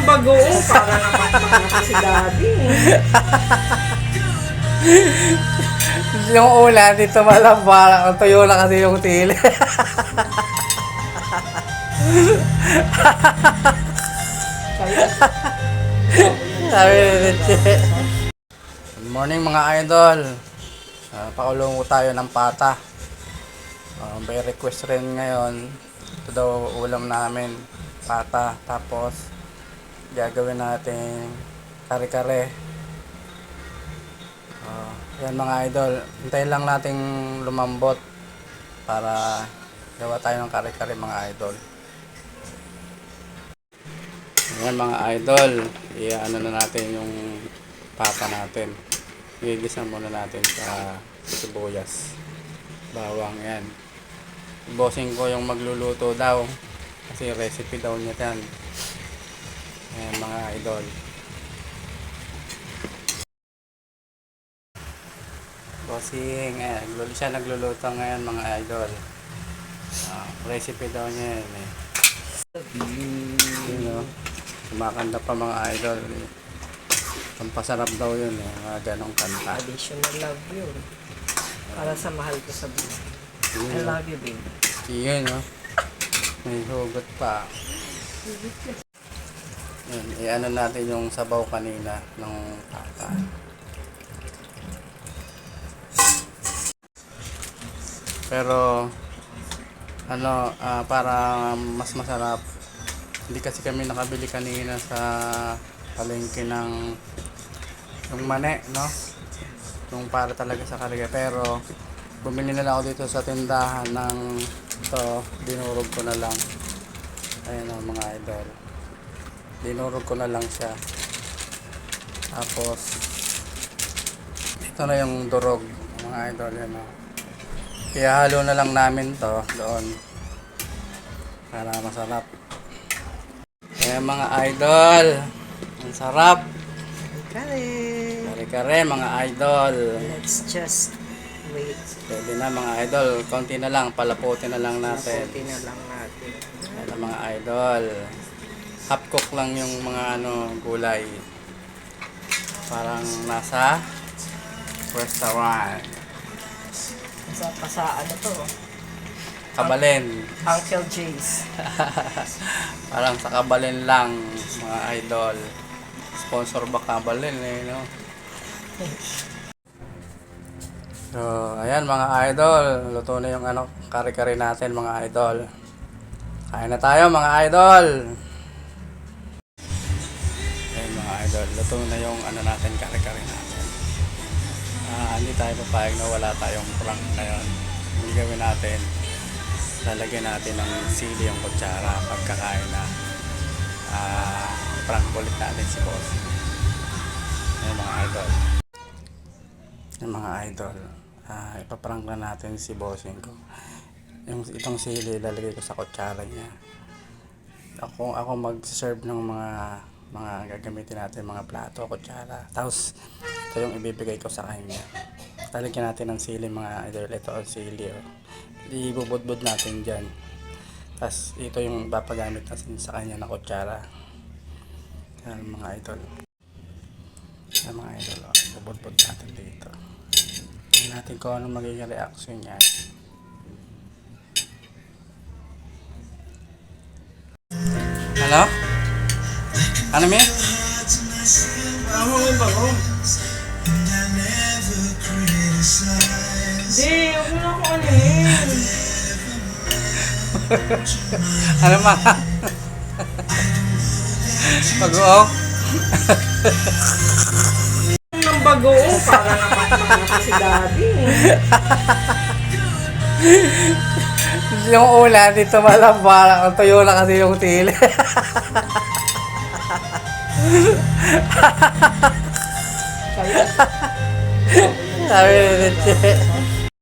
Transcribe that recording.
bagoong para naman si daddy. Yung ulan dito malambara. Ang tuyo na kasi yung tili. Sabi ni Leche. Good morning mga idol. Pakulong tayo ng pata. May request rin ngayon. Ito daw ulam namin. Pata. Tapos gagawin natin kare-kare. Yan mga idol. Hintayin lang nating lumambot para gawa tayo ng kare-kare mga idol. Yan mga idol. I-ano na natin yung pata natin. Igisa muna natin sa sibuyas. Bawang yan. Bossing ko yung magluluto daw. Kasi recipe daw niya yan. Ayan mga idol. Bossing, siya nagluluto ngayon mga idol. Recipe daw niya yan eh. You know, kumakanta pa mga idol. Pampasarap daw yun eh, mga ganong kanta. Additional love yun. Para sa mahal ko sa buhay. I love you, baby. Yun, no? May hugot pa. Yan, i-ano natin yung sabaw kanina ng pata. Pero ano, para mas masarap, hindi kasi kami nakabili kanina sa palengke ng yung mane, no? Yung para talaga sa karga. Pero bumili na lang ako dito sa tindahan ng ito, dinurog ko na lang. Ayan o mga idol, dinurog ko na lang siya. Tapos ito na yung durog mga idol, yan o. Ihalo na lang namin to doon para masarap. Ayan mga idol, ang sarap. Kare-kare mga idol. Let's just wait. Pwede na mga idol, konti na lang, palaputin na lang natin. Palaputin na lang natin. Ayan mga idol, half cook lang yung mga gulay. Parang nasa restaurant. Sa ano to? Kabalin. Uncle Jay's. Parang sa Kabalin lang mga idol. Sponsor ba Kabalin eh, no? So, ayan mga idol, luto na yung kare-kare natin mga idol. Kain na tayo mga idol. Ayan mga idol, luto na yung natin, kare-kare natin. Hindi tayo papayag na wala tayong prank ngayon. Hindi gawin natin, lalagyan natin ng sili yung kutsara pagkakain na. Prank ulit natin si boss. Ayan mga idol. Ayan mga idol. Ipaprank na natin si bossing ko. Itong sili lalagay ko sa kutsara niya. Ako mag-serve ng mga gagamitin natin, mga plato, kutsara. Tapos ito yung ibibigay ko sa kanya. Lalagyan natin ng sili mga idol. Ito ang sili. Ibubudbud natin dyan. Tapos ito yung papagamit natin sa kanya na kutsara. Yan mga idol. Yan mga idol. Ibubudbud natin dito. Tingnan natin kung ano magiging reaction niya. Hello? Ano mi? Ano yung bago? Di, huwag mo na ako anin. Ano ma? Pag-uong? Ang bagoong para naman si daddy. Yung ulan dito malambara. Ang tuyo na kasi yung tili. Sabi ni Leche.